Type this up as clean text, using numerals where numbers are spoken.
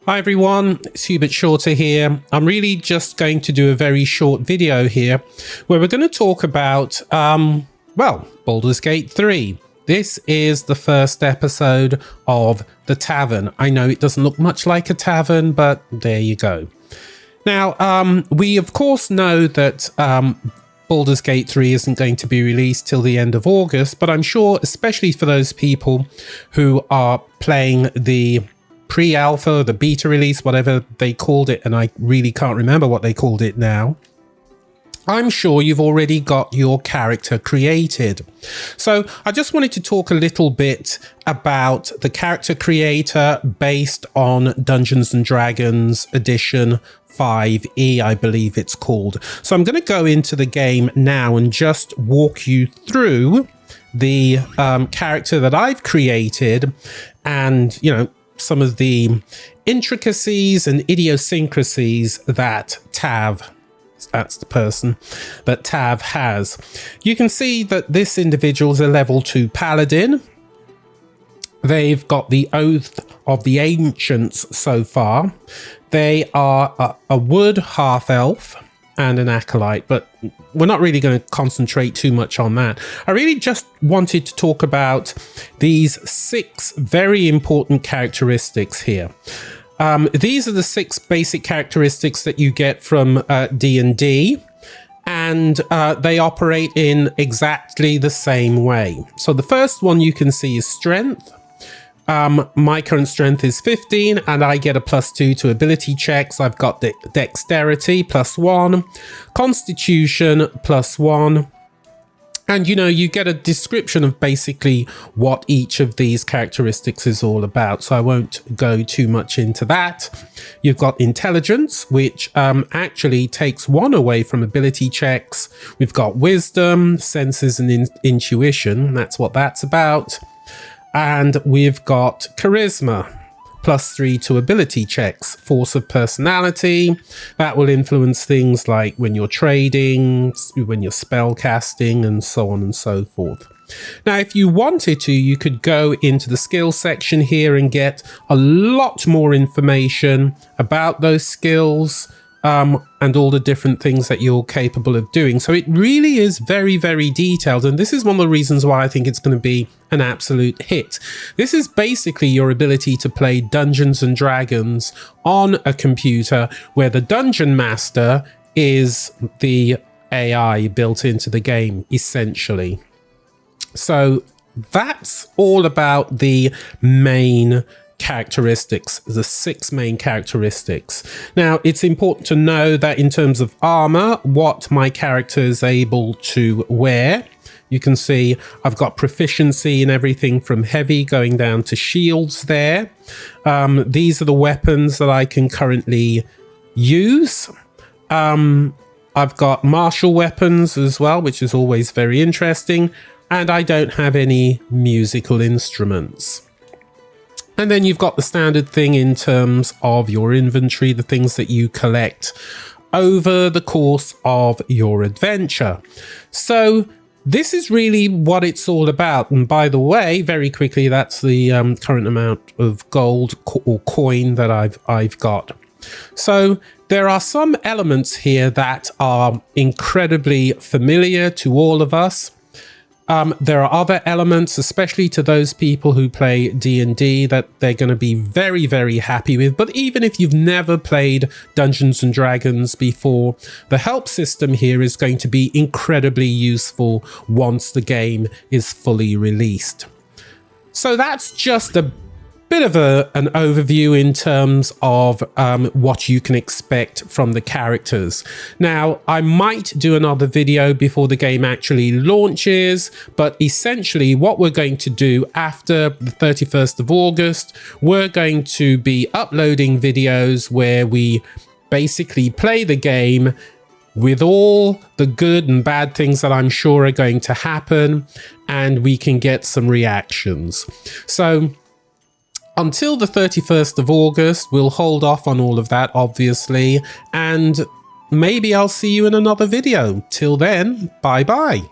Hi everyone, it's Hubert Shorter here. I'm really just going to do a very short video here where we're going to talk about, Baldur's Gate 3. This is the first episode of the Tavern. I know it doesn't look much like a tavern, but there you go. Now, we of course know that Baldur's Gate 3 isn't going to be released till the end of August, but I'm sure, especially for those people who are playing the pre-alpha, the beta release, whatever they called it, and I really can't remember what they called it now, I'm sure you've already got your character created. So I just wanted to talk a little bit about the character creator based on Dungeons and Dragons edition 5e, I believe it's called. So I'm going to go into the game now and just walk you through the character that I've created and, some of the intricacies and idiosyncrasies that Tav, that's the person that Tav has. You can see that this individual is a level 2 paladin. They've got the Oath of the Ancients so far. They are a wood half-elf and an acolyte, but we're not really going to concentrate too much on that. I really just wanted to talk about these 6 very important characteristics here. These are the 6 basic characteristics that you get from D&D, and they operate in exactly the same way. So the first one you can see is strength. My current strength is 15 and I get a +2 to ability checks. I've got the dexterity +1, constitution +1, and you get a description of basically what each of these characteristics is all about, so I won't go too much into that. You've got intelligence, which actually takes 1 away from ability checks. We've got wisdom, senses, and intuition. That's what that's about. And we've got charisma, +3 to ability checks. Force of personality, that will influence things like when you're trading, when you're spell casting, and so on and so forth. Now, if you wanted to, you could go into the skills section here and get a lot more information about those skills, and all the different things that you're capable of doing. So it really is very, very detailed. And this is one of the reasons why I think it's going to be an absolute hit. This is basically your ability to play Dungeons and Dragons on a computer where the dungeon master is the AI built into the game, essentially. So that's all about the main characteristics, the 6 main characteristics. Now, it's important to know that in terms of armor, what my character is able to wear. You can see I've got proficiency in everything from heavy going down to shields there. These are the weapons that I can currently use. I've got martial weapons as well, which is always very interesting. And I don't have any musical instruments. And then you've got the standard thing in terms of your inventory, the things that you collect over the course of your adventure. So this is really what it's all about. And by the way, very quickly, that's the current amount of gold or coin that I've got. So there are some elements here that are incredibly familiar to all of us. There are other elements, especially to those people who play D&D, that they're going to be very, very happy with. But even if you've never played Dungeons and Dragons before, the help system here is going to be incredibly useful once the game is fully released. So that's just a bit of an overview in terms of what you can expect from the characters. Now, I might do another video before the game actually launches, but essentially what we're going to do after the 31st of August, we're going to be uploading videos where we basically play the game with all the good and bad things that I'm sure are going to happen, and we can get some reactions. So until the 31st of August, we'll hold off on all of that, obviously, and maybe I'll see you in another video. Till then, bye-bye.